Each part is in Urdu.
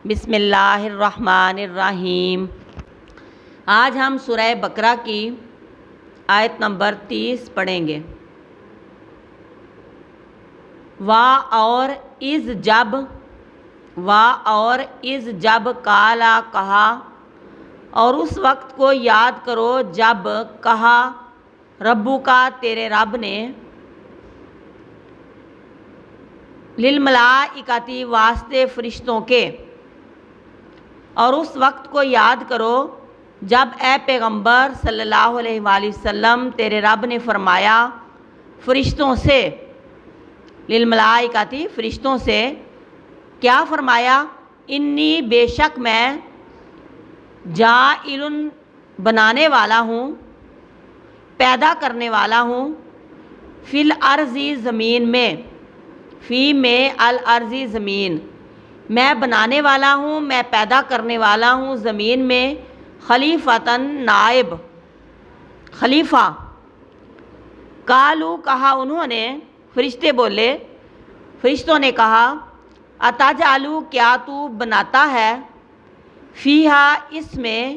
بسم اللہ الرحمن الرحیم۔ آج ہم سورہ بقرہ کی آیت نمبر 30 پڑھیں گے۔ اور از جب کالا کہا، اور اس وقت کو یاد کرو جب کہا ربو کا تیرے رب نے، للملائکتی واسطے فرشتوں کے، اور اس وقت کو یاد کرو جب اے پیغمبر صلی اللہ علیہ وآلہ وسلم تیرے رب نے فرمایا فرشتوں سے، للملائکتی فرشتوں سے کیا فرمایا؟ انی بے شک میں جاعل بنانے والا ہوں، پیدا کرنے والا ہوں، فی الارضی زمین میں، فی میں الارضی زمین، میں بنانے والا ہوں، میں پیدا کرنے والا ہوں زمین میں، خلیفتاً نائب، خلیفہ۔ قالو کہا انہوں نے، فرشتے بولے، فرشتوں نے کہا اتجعلو کیا تو بناتا ہے، فیہا اس میں،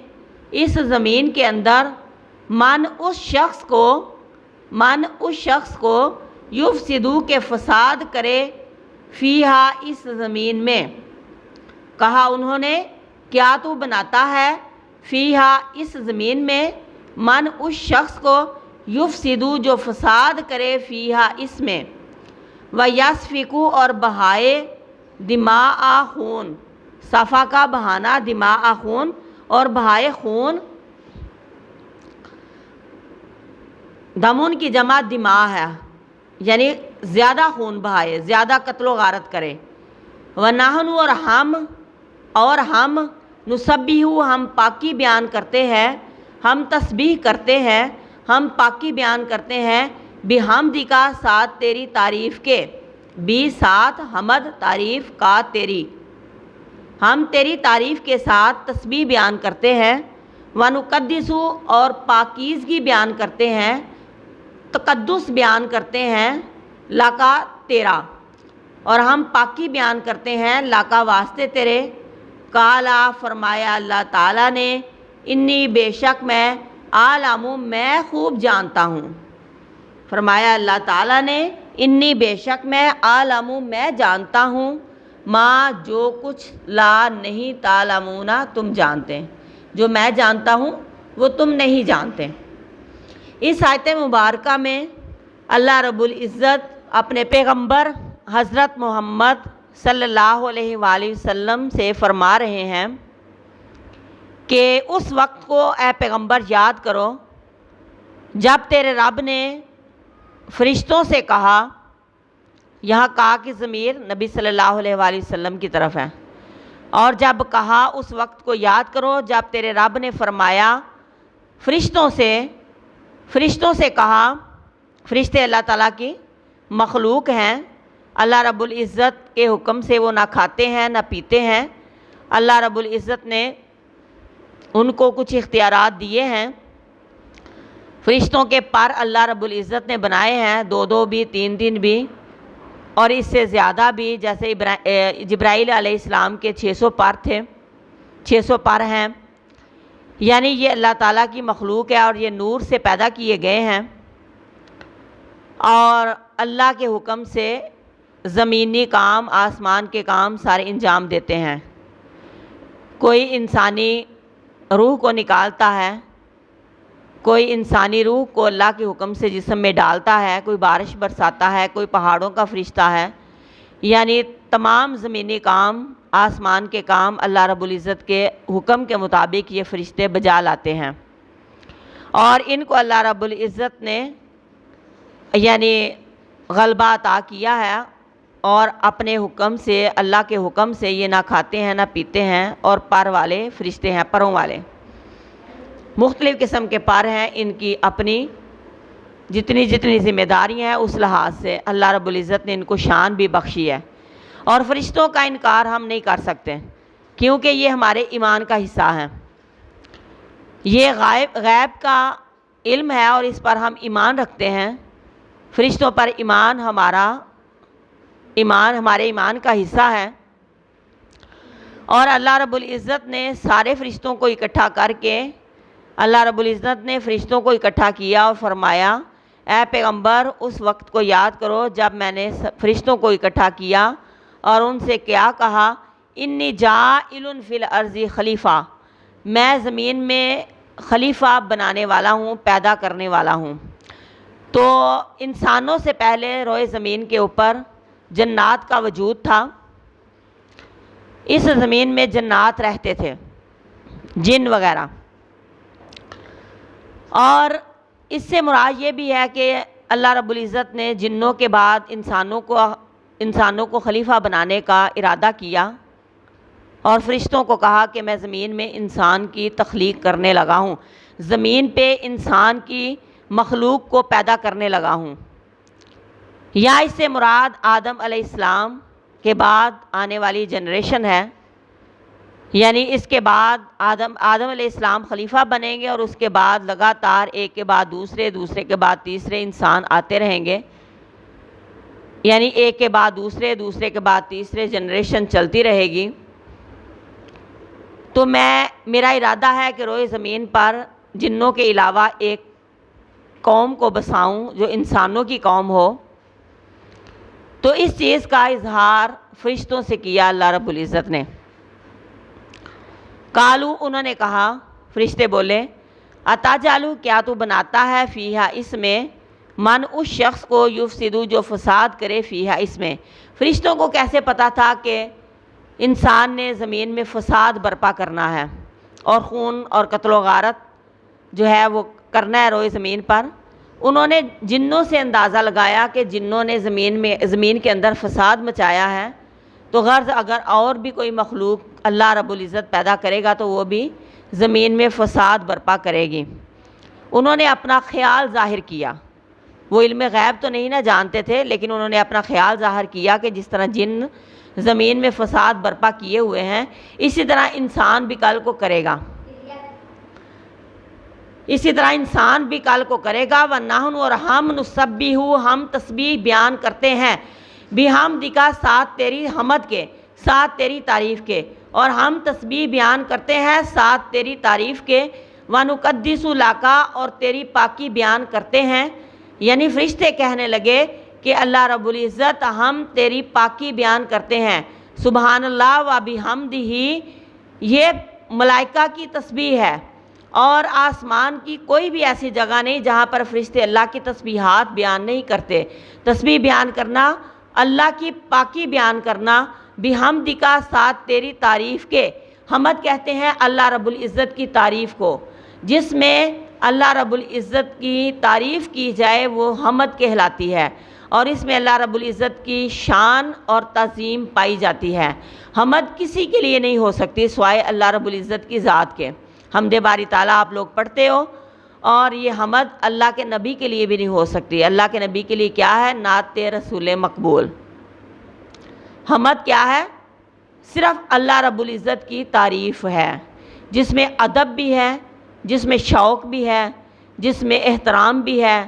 اس زمین کے اندر، من اس شخص کو یفسدو کے فساد کرے، فیہا اس زمین میں۔ کہا انہوں نے کیا تو بناتا ہے فیہا اس زمین میں، من اس شخص کو یفسدو جو فساد کرے، فیہا اس میں، ویسفکو اور بہائے، دماء خون، صفا کا بہانا، دماء خون، اور بہائے خون، دمن کی جمع دماء ہے، یعنی زیادہ خون بہائے، زیادہ قتل و غارت کرے۔ وَنَحْنُ اور ہم نسبح ہم پاکی بیان کرتے ہیں، ہم تسبیح کرتے ہیں، ہم پاکی بیان کرتے ہیں، بحمدی کا ساتھ تیری تعریف کے، بھی ساتھ حمد تعریف کا تیری، ہم تیری تعریف کے ساتھ تسبیح بیان کرتے ہیں، وَنُقَدِّسُ اور پاکیزگی بیان کرتے ہیں، تقدس بیان کرتے ہیں، لاکا تیرا، اور ہم پاکی بیان کرتے ہیں لاکا واسطے تیرے۔ کالا فرمایا اللہ تعالیٰ نے، انی بے شک میں، عالم میں خوب جانتا ہوں، فرمایا اللہ تعالیٰ نے انی بے شک میں، عالم میں جانتا ہوں، ما جو کچھ لا نہیں تعلمون تم جانتے، جو میں جانتا ہوں وہ تم نہیں جانتے۔ اس آیت مبارکہ میں اللہ رب العزت اپنے پیغمبر حضرت محمد صلی اللہ علیہ وآلہ وسلم سے فرما رہے ہیں کہ اس وقت کو اے پیغمبر یاد کرو جب تیرے رب نے فرشتوں سے کہا، یہاں کہا کی ضمیر نبی صلی اللہ علیہ وآلہ وسلم کی طرف ہے، اور جب کہا اس وقت کو یاد کرو جب تیرے رب نے فرمایا فرشتوں سے کہا، فرشتے اللہ تعالیٰ کی مخلوق ہیں، اللہ رب العزت کے حکم سے وہ نہ کھاتے ہیں نہ پیتے ہیں، اللہ رب العزت نے ان کو کچھ اختیارات دیے ہیں۔ فرشتوں کے پر اللہ رب العزت نے بنائے ہیں، 2 بھی، 3 بھی، اور اس سے زیادہ بھی، جیسے جبرائیل علیہ السلام کے 600 پر تھے، 600 پر ہیں، یعنی یہ اللہ تعالیٰ کی مخلوق ہے اور یہ نور سے پیدا کیے گئے ہیں، اور اللہ کے حکم سے زمینی کام، آسمان کے کام سارے انجام دیتے ہیں۔ کوئی انسانی روح کو نکالتا ہے، کوئی انسانی روح کو اللہ کے حکم سے جسم میں ڈالتا ہے، کوئی بارش برساتا ہے، کوئی پہاڑوں کا فرشتہ ہے، یعنی تمام زمینی کام، آسمان کے کام اللہ رب العزت کے حکم کے مطابق یہ فرشتے بجا لاتے ہیں، اور ان کو اللہ رب العزت نے یعنی غلبہ عطا کیا ہے، اور اپنے حکم سے، اللہ کے حکم سے یہ نہ کھاتے ہیں نہ پیتے ہیں، اور پر والے فرشتے ہیں، پروں والے، مختلف قسم کے پر ہیں، ان کی اپنی جتنی ذمہ داری ہیں اس لحاظ سے اللہ رب العزت نے ان کو شان بھی بخشی ہے، اور فرشتوں کا انکار ہم نہیں کر سکتے کیونکہ یہ ہمارے ایمان کا حصہ ہیں، یہ غیب کا علم ہے اور اس پر ہم ایمان رکھتے ہیں۔ فرشتوں پر ہمارے ایمان کا حصہ ہے، اور اللہ رب العزت نے سارے فرشتوں کو اکٹھا کر کے اللہ رب العزت نے فرشتوں کو اکٹھا کیا اور فرمایا اے پیغمبر اس وقت کو یاد کرو جب میں نے فرشتوں کو اکٹھا کیا اور ان سے کیا کہا انی جاعل فی الارض خلیفہ، میں زمین میں خلیفہ بنانے والا ہوں، پیدا کرنے والا ہوں۔ تو انسانوں سے پہلے روئے زمین کے اوپر جنات کا وجود تھا، اس زمین میں جنات رہتے تھے، جن وغیرہ، اور اس سے مراد یہ بھی ہے کہ اللہ رب العزت نے جنوں کے بعد انسانوں کو خلیفہ بنانے کا ارادہ کیا اور فرشتوں کو کہا کہ میں زمین میں انسان کی تخلیق کرنے لگا ہوں، زمین پہ انسان کی مخلوق کو پیدا کرنے لگا ہوں۔ یا اس سے مراد آدم علیہ السلام کے بعد آنے والی جنریشن ہے، یعنی اس کے بعد آدم علیہ السلام خلیفہ بنیں گے اور اس کے بعد لگاتار ایک کے بعد دوسرے، دوسرے کے بعد تیسرے انسان آتے رہیں گے، یعنی ایک کے بعد دوسرے، دوسرے کے بعد تیسرے جنریشن چلتی رہے گی۔ تو میرا ارادہ ہے کہ روئے زمین پر جنوں کے علاوہ ایک قوم کو بساؤں جو انسانوں کی قوم ہو۔ تو اس چیز کا اظہار فرشتوں سے کیا اللہ رب العزت نے۔ قالو، انہوں نے کہا، فرشتے بولے اتجعلوا، کیا تو بناتا ہے فیہا، اس میں، من، اس شخص کو، یفسدو، جو فساد کرے، فیہا، اس میں۔ فرشتوں کو کیسے پتہ تھا کہ انسان نے زمین میں فساد برپا کرنا ہے اور خون اور قتل و غارت جو ہے وہ کرنا ہے روئے زمین پر؟ انہوں نے جنوں سے اندازہ لگایا کہ جنوں نے زمین کے اندر فساد مچایا ہے، تو غرض اگر اور بھی کوئی مخلوق اللہ رب العزت پیدا کرے گا تو وہ بھی زمین میں فساد برپا کرے گی۔ انہوں نے اپنا خیال ظاہر کیا، وہ علم غیب تو نہیں نہ جانتے تھے، لیکن انہوں نے اپنا خیال ظاہر کیا کہ جس طرح جن زمین میں فساد برپا کیے ہوئے ہیں اسی طرح انسان بھی کل کو کرے گا، اسی طرح انسان بھی کل کو کرے گا۔ وَنَحْنُ، اور ہم، نُسَبِّحُ، ہم تسبیح بیان کرتے ہیں، بِحَمْدِکَ، ساتھ تیری حمد کے، ساتھ تیری تعریف کے، اور ہم تسبیح بیان کرتے ہیں ساتھ تیری تعریف کے، وَنُقَدِّسُ لَکَ، اور تیری پاکی بیان کرتے ہیں۔ یعنی فرشتے کہنے لگے کہ اللہ رب العزت ہم تیری پاکی بیان کرتے ہیں، سبحان اللہ و بحمدہ، یہ ملائکہ کی تسبیح ہے، اور آسمان کی کوئی بھی ایسی جگہ نہیں جہاں پر فرشتے اللہ کی تسبیحات بیان نہیں کرتے۔ تسبیح بیان کرنا، اللہ کی پاکی بیان کرنا، بحمدک، ساتھ تیری تعریف کے۔ حمد کہتے ہیں اللہ رب العزت کی تعریف کو، جس میں اللہ رب العزت کی تعریف کی جائے وہ حمد کہلاتی ہے، اور اس میں اللہ رب العزت کی شان اور تعظیم پائی جاتی ہے۔ حمد کسی کے لیے نہیں ہو سکتی سوائے اللہ رب العزت کی ذات کے۔ حمد باری تعالیٰ آپ لوگ پڑھتے ہو، اور یہ حمد اللہ کے نبی کے لیے بھی نہیں ہو سکتی۔ اللہ کے نبی کے لیے کیا ہے؟ نعت رسول مقبول۔ حمد کیا ہے؟ صرف اللہ رب العزت کی تعریف ہے، جس میں ادب بھی ہے، جس میں شوق بھی ہے، جس میں احترام بھی ہے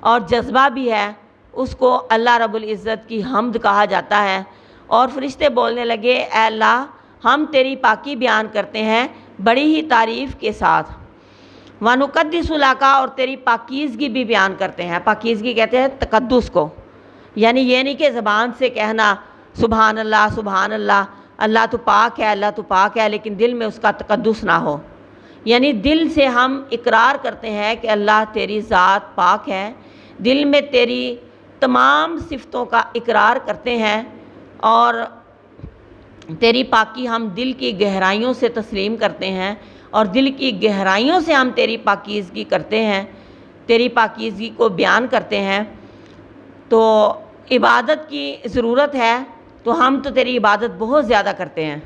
اور جذبہ بھی ہے، اس کو اللہ رب العزت کی حمد کہا جاتا ہے۔ اور فرشتے بولنے لگے اے اللہ ہم تیری پاکی بیان کرتے ہیں بڑی ہی تعریف کے ساتھ، وَنُقَدِّسُ لَکَ، اور تیری پاکیزگی بھی بیان کرتے ہیں۔ پاکیزگی کہتے ہیں تقدس کو، یعنی یہ نہیں کہ زبان سے کہنا سبحان اللہ سبحان اللہ، اللہ تو پاک ہے، اللہ تو پاک ہے، لیکن دل میں اس کا تقدس نہ ہو۔ یعنی دل سے ہم اقرار کرتے ہیں کہ اللہ تیری ذات پاک ہے، دل میں تیری تمام صفتوں کا اقرار کرتے ہیں، اور تیری پاکی ہم دل کی گہرائیوں سے تسلیم کرتے ہیں، اور دل کی گہرائیوں سے ہم تیری پاکیزگی کرتے ہیں، تیری پاکیزگی کو بیان کرتے ہیں۔ تو عبادت کی ضرورت ہے تو ہم تو تیری عبادت بہت زیادہ کرتے ہیں۔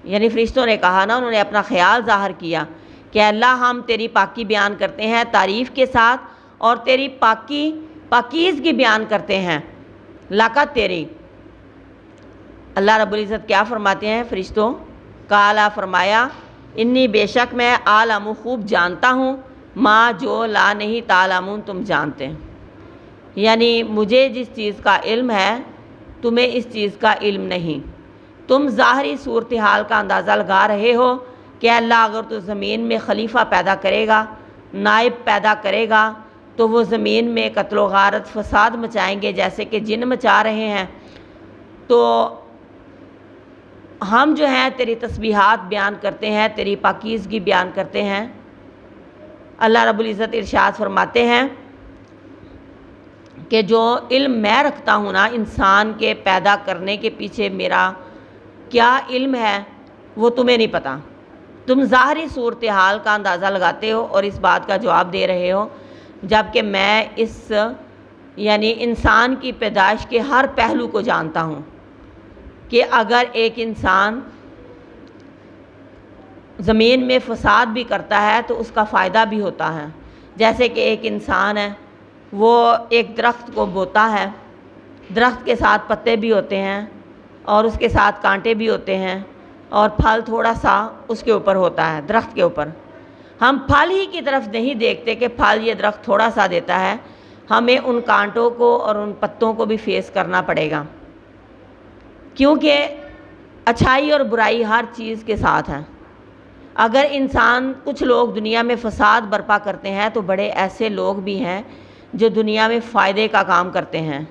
یعنی فرشتوں نے کہا نا، انہوں نے اپنا خیال ظاہر کیا کہ اللہ ہم تیری پاکی بیان کرتے ہیں تعریف کے ساتھ، اور تیری پاکیزگی بیان کرتے ہیں لاکہ تیری۔ اللہ رب العزت کیا فرماتے ہیں فرشتوں؟ قالا، فرمایا، انی، بے شک میں، عالم، خوب جانتا ہوں، ما، جو، لا، نہیں، تعلمون، تم جانتے ہیں۔ یعنی مجھے جس چیز کا علم ہے تمہیں اس چیز کا علم نہیں، تم ظاہری صورتحال کا اندازہ لگا رہے ہو کہ اللہ اگر تو زمین میں خلیفہ پیدا کرے گا، نائب پیدا کرے گا، تو وہ زمین میں قتل و غارت فساد مچائیں گے جیسے کہ جن مچا رہے ہیں۔ تو ہم جو ہیں تیری تسبیحات بیان کرتے ہیں، تیری پاکیزگی بیان کرتے ہیں۔ اللہ رب العزت ارشاد فرماتے ہیں کہ جو علم میں رکھتا ہوں نا انسان کے پیدا کرنے کے پیچھے میرا کیا علم ہے وہ تمہیں نہیں پتہ۔ تم ظاہری صورتحال کا اندازہ لگاتے ہو اور اس بات کا جواب دے رہے ہو، جبکہ میں اس یعنی انسان کی پیدائش کے ہر پہلو کو جانتا ہوں کہ اگر ایک انسان زمین میں فساد بھی کرتا ہے تو اس کا فائدہ بھی ہوتا ہے۔ جیسے کہ ایک انسان ہے، وہ ایک درخت کو بوتا ہے، درخت کے ساتھ پتے بھی ہوتے ہیں اور اس کے ساتھ کانٹے بھی ہوتے ہیں، اور پھل تھوڑا سا اس کے اوپر ہوتا ہے، درخت کے اوپر۔ ہم پھل ہی کی طرف نہیں دیکھتے کہ پھل یہ درخت تھوڑا سا دیتا ہے، ہمیں ان کانٹوں کو اور ان پتوں کو بھی فیس کرنا پڑے گا، کیونکہ اچھائی اور برائی ہر چیز کے ساتھ ہے۔ اگر انسان کچھ لوگ دنیا میں فساد برپا کرتے ہیں تو بڑے ایسے لوگ بھی ہیں جو دنیا میں فائدے کا کام کرتے ہیں۔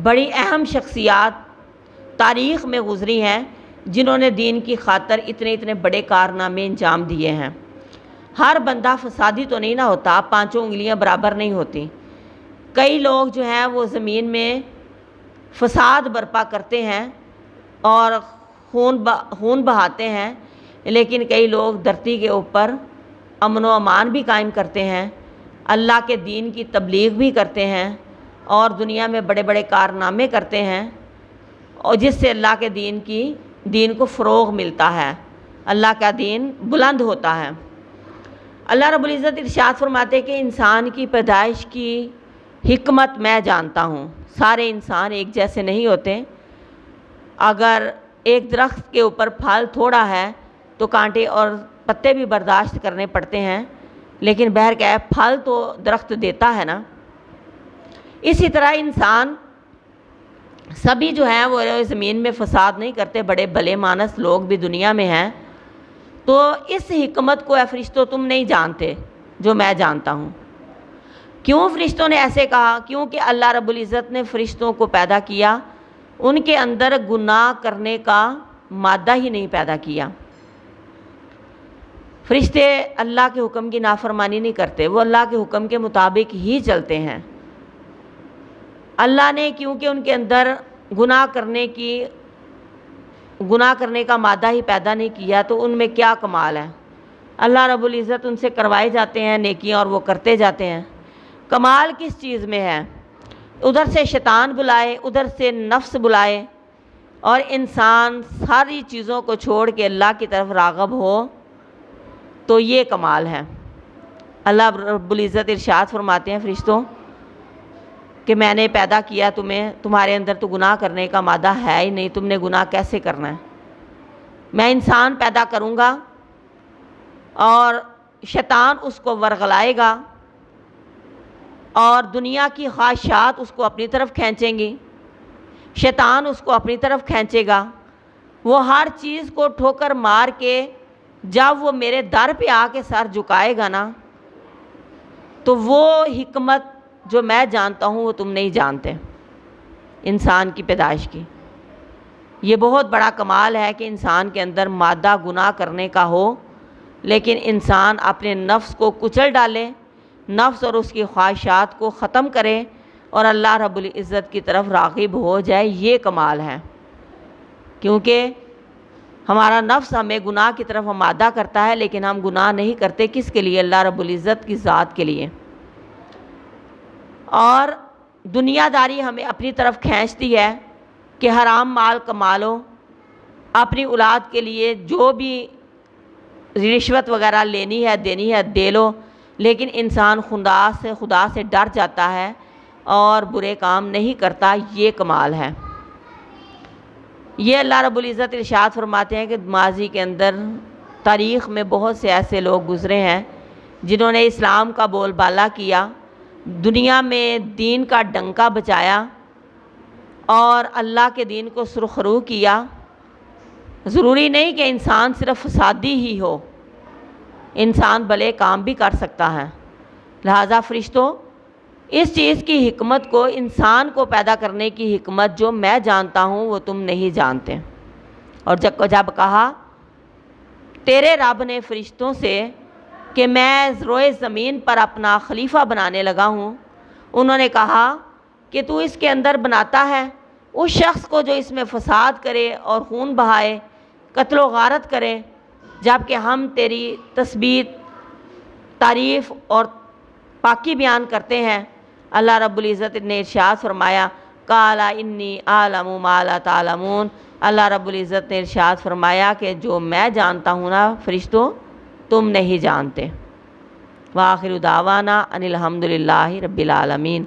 بڑی اہم شخصیات تاریخ میں گزری ہیں جنہوں نے دین کی خاطر اتنے بڑے کارنامے انجام دیے ہیں۔ ہر بندہ فسادی تو نہیں نہ ہوتا، پانچوں انگلیاں برابر نہیں ہوتی۔ کئی لوگ جو ہیں وہ زمین میں فساد برپا کرتے ہیں اور خون بہاتے ہیں، لیکن کئی لوگ دھرتی کے اوپر امن و امان بھی قائم کرتے ہیں، اللہ کے دین کی تبلیغ بھی کرتے ہیں اور دنیا میں بڑے بڑے کارنامے کرتے ہیں، اور جس سے اللہ کے دین کو فروغ ملتا ہے، اللہ کا دین بلند ہوتا ہے۔ اللہ رب العزت ارشاد فرماتے ہیں کہ انسان کی پیدائش کی حکمت میں جانتا ہوں۔ سارے انسان ایک جیسے نہیں ہوتے۔ اگر ایک درخت کے اوپر پھل تھوڑا ہے تو کانٹے اور پتے بھی برداشت کرنے پڑتے ہیں، لیکن بہرکیف پھل تو درخت دیتا ہے نا۔ اسی طرح انسان سبھی جو ہیں وہ زمین میں فساد نہیں کرتے، بڑے بھلے مانس لوگ بھی دنیا میں ہیں۔ تو اس حکمت کو اے فرشتوں تم نہیں جانتے جو میں جانتا ہوں۔ کیوں فرشتوں نے ایسے کہا؟ کیونکہ اللہ رب العزت نے فرشتوں کو پیدا کیا، ان کے اندر گناہ کرنے کا مادہ ہی نہیں پیدا کیا۔ فرشتے اللہ کے حکم کی نافرمانی نہیں کرتے، وہ اللہ کے حکم کے مطابق ہی چلتے ہیں۔ اللہ نے کیونکہ ان کے اندر گناہ کرنے کا مادہ ہی پیدا نہیں کیا تو ان میں کیا کمال ہے؟ اللہ رب العزت ان سے کروائے جاتے ہیں نیکیاں اور وہ کرتے جاتے ہیں۔ کمال کس چیز میں ہے؟ ادھر سے شیطان بلائے، ادھر سے نفس بلائے، اور انسان ساری چیزوں کو چھوڑ کے اللہ کی طرف راغب ہو، تو یہ کمال ہے۔ اللہ رب العزت ارشاد فرماتے ہیں فرشتوں کہ میں نے پیدا کیا تمہیں، تمہارے اندر تو گناہ کرنے کا مادہ ہے ہی نہیں، تم نے گناہ کیسے کرنا ہے؟ میں انسان پیدا کروں گا اور شیطان اس کو ورغلائے گا اور دنیا کی خواہشات اس کو اپنی طرف کھینچیں گی، شیطان اس کو اپنی طرف کھینچے گا۔ وہ ہر چیز کو ٹھوکر مار کے جب وہ میرے در پہ آ کے سر جھکائے گا نا، تو وہ حکمت جو میں جانتا ہوں وہ تم نہیں جانتے انسان کی پیدائش کی۔ یہ بہت بڑا کمال ہے کہ انسان کے اندر مادہ گناہ کرنے کا ہو، لیکن انسان اپنے نفس کو کچل ڈالے، نفس اور اس کی خواہشات کو ختم کرے اور اللہ رب العزت کی طرف راغب ہو جائے، یہ کمال ہے۔ کیونکہ ہمارا نفس ہمیں گناہ کی طرف آمادہ کرتا ہے، لیکن ہم گناہ نہیں کرتے، کس کے لیے؟ اللہ رب العزت کی ذات کے لیے۔ اور دنیا داری ہمیں اپنی طرف کھینچتی ہے کہ حرام مال کما لو، اپنی اولاد کے لیے جو بھی رشوت وغیرہ لینی ہے دینی ہے دے لو، لیکن انسان خدا سے ڈر جاتا ہے اور برے کام نہیں کرتا، یہ کمال ہے۔ یہ اللہ رب العزت ارشاد فرماتے ہیں کہ ماضی کے اندر تاریخ میں بہت سے ایسے لوگ گزرے ہیں جنہوں نے اسلام کا بول بالا کیا، دنیا میں دین کا ڈنکا بچایا اور اللہ کے دین کو سرخرو کیا، ضروری نہیں کہ انسان صرف فسادی ہی ہو، انسان بھلے کام بھی کر سکتا ہے۔ لہٰذا فرشتوں، اس چیز کی حکمت کو، انسان کو پیدا کرنے کی حکمت جو میں جانتا ہوں وہ تم نہیں جانتے۔ اور جب کہا تیرے رب نے فرشتوں سے کہ میں روئے زمین پر اپنا خلیفہ بنانے لگا ہوں، انہوں نے کہا کہ تو اس کے اندر بناتا ہے اس شخص کو جو اس میں فساد کرے اور خون بہائے، قتل و غارت کرے، جبکہ ہم تیری تسبیح، تعریف اور پاکی بیان کرتے ہیں۔ اللہ رب العزت نے ارشاد فرمایا، قال انی اعلم ما لا تعلمون، اللہ رب العزت نے ارشاد فرمایا کہ جو میں جانتا ہوں نا فرشتوں، تم نہیں جانتے۔ وآخر دعوانا ان الحمد للہ رب العالمین۔